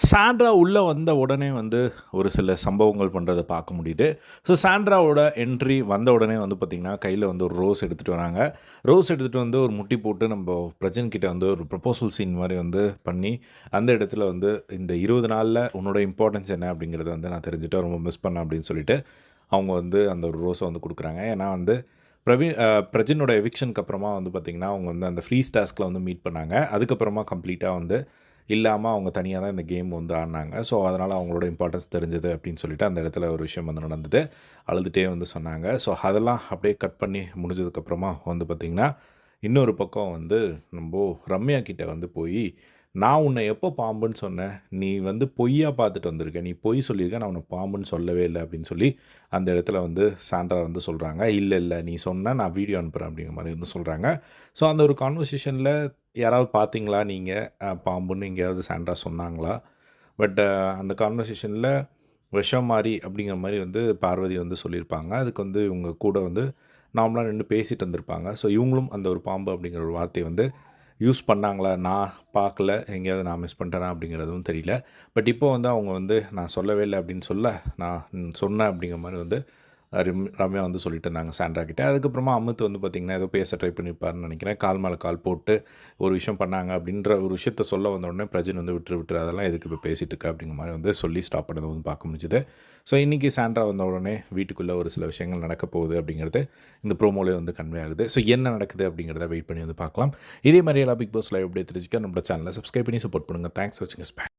Sandra உள்ளே வந்த உடனே வந்து ஒரு சில சம்பவங்கள் பண்ணுறத பார்க்க முடியுது. ஸோ சாண்ட்ராவோட என்ட்ரி வந்த உடனே வந்து பார்த்திங்கன்னா, கையில் வந்து ஒரு ரோஸ் எடுத்துகிட்டு வராங்க. ரோஸ் எடுத்துகிட்டு வந்து ஒரு முட்டி போட்டு நம்ம பிரஜன் கிட்ட வந்து ஒரு ப்ரப்போசல் சீன் மாதிரி வந்து பண்ணி, அந்த இடத்துல வந்து இந்த 20 நாளில் உன்னோட இம்பார்ட்டன்ஸ் என்ன அப்படிங்கிறத வந்து நான் தெரிஞ்சுட்டு ரொம்ப மிஸ் பண்ணேன் அப்படின்னு சொல்லிட்டு, அவங்க வந்து அந்த ஒரு ரோஸை வந்து கொடுக்குறாங்க. ஏன்னா வந்து பிரஜினோட எவிக்ஷனுக்கு அப்புறமா வந்து பார்த்திங்கன்னா, அவங்க வந்து அந்த ஃப்ரீஸ் டாஸ்கில் வந்து மீட் பண்ணாங்க. அதுக்கப்புறமா கம்ப்ளீட்டாக வந்து இல்லாமல் அவங்க தனியாக தான் இந்த கேம் வந்து ஆடினாங்க. ஸோ அதனால் அவங்களோட இம்பார்ட்டன்ஸ் தெரிஞ்சது அப்படின்னு சொல்லிட்டு அந்த இடத்துல ஒரு விஷயம் வந்து நடந்தது. அழுதுகிட்டே வந்து சொன்னாங்க. ஸோ அதெல்லாம் அப்படியே கட் பண்ணி முடிஞ்சதுக்கப்புறமா வந்து பார்த்திங்கன்னா, இன்னொரு பக்கம் வந்து நம்ம ரம்யா கிட்ட வந்து போய், நான் உன்னை எப்போ பாம்புன்னு சொன்னேன்? நீ வந்து பொய்யா பார்த்துட்டு வந்திருக்க. நீ பொய் சொல்லியிருக்க. நான் உன்னை பாம்புன்னு சொல்லவே இல்லை அப்படின்னு சொல்லி அந்த இடத்துல வந்து சாண்ட்ரா வந்து சொல்கிறாங்க. இல்லை இல்லை நீ சொன்ன, நான் வீடியோ அனுப்புகிறேன் அப்படிங்கிற மாதிரி வந்து சொல்கிறாங்க. ஸோ அந்த ஒரு கான்வர்சேஷனில் யாராவது பார்த்தீங்களா நீங்கள் பாம்புன்னு எங்கேயாவது சாண்ட்ரா சொன்னாங்களா? பட் அந்த கான்வர்சேஷனில் விஷம் மாரி அப்படிங்கிற மாதிரி வந்து பார்வதி வந்து சொல்லியிருப்பாங்க. அதுக்கு வந்து இவங்க கூட வந்து நார்மலாக நின்று பேசிட்டு வந்திருப்பாங்க. ஸோ இவங்களும் அந்த ஒரு பாம்பு அப்படிங்கிற ஒரு வார்த்தையை வந்து யூஸ் பண்ணாங்களா? நான் பார்க்கல. எங்கேயாவது நான் மிஸ் பண்ணிட்டேனா அப்படிங்கிறதும் தெரியல. பட் இப்போ வந்து அவங்க வந்து நான் சொல்லவே இல்லை அப்படின்னு சொல்ல, நான் சொன்னேன் அப்படிங்கிற மாதிரி வந்து ரம்யா வந்து சொல்லிட்டு இருந்தாங்க சாண்ட்ரா கிட்ட. அதுக்கப்புறமா அமித் வந்து பார்த்திங்கன்னா, ஏதோ பேச ட்ரை பண்ணியிருப்பாருன்னு நினைக்கிறேன். கால் மேலே கால் போட்டு ஒரு விஷயம் பண்ணாங்க அப்படின்ற ஒரு விஷயத்த சொல்ல வந்த உடனே பிரஜன் வந்து விட்டுரு அதெல்லாம் எதுக்கு இப்போ பேசிகிட்டு இருக்க அப்படிங்கிற மாதிரி வந்து சொல்லி ஸ்டாப் பண்ணது வந்து பார்க்க முடிஞ்சுது. ஸோ இன்றைக்கி சாண்ட்ரா வந்த உடனே வீட்டுக்குள்ளே ஒரு சில விஷயங்கள் நடக்க போகுது அப்படிங்கிறது இந்த ப்ரோமோலே வந்து கன்வே ஆகுது. ஸோ என்ன நடக்குது அப்படிங்கிறத வெயிட் பண்ணி வந்து பார்க்கலாம். இதே மாதிரி எல்லாம் பிக் பாஸ் லைவ் அப்படியே தெரிஞ்சுக்க நம்மளோட சேனலை சப்ஸ்கிரைப் பண்ணி சப்போர்ட் பண்ணுங்கள். தேங்க்ஸ் ஃபார் வாட்சிங்.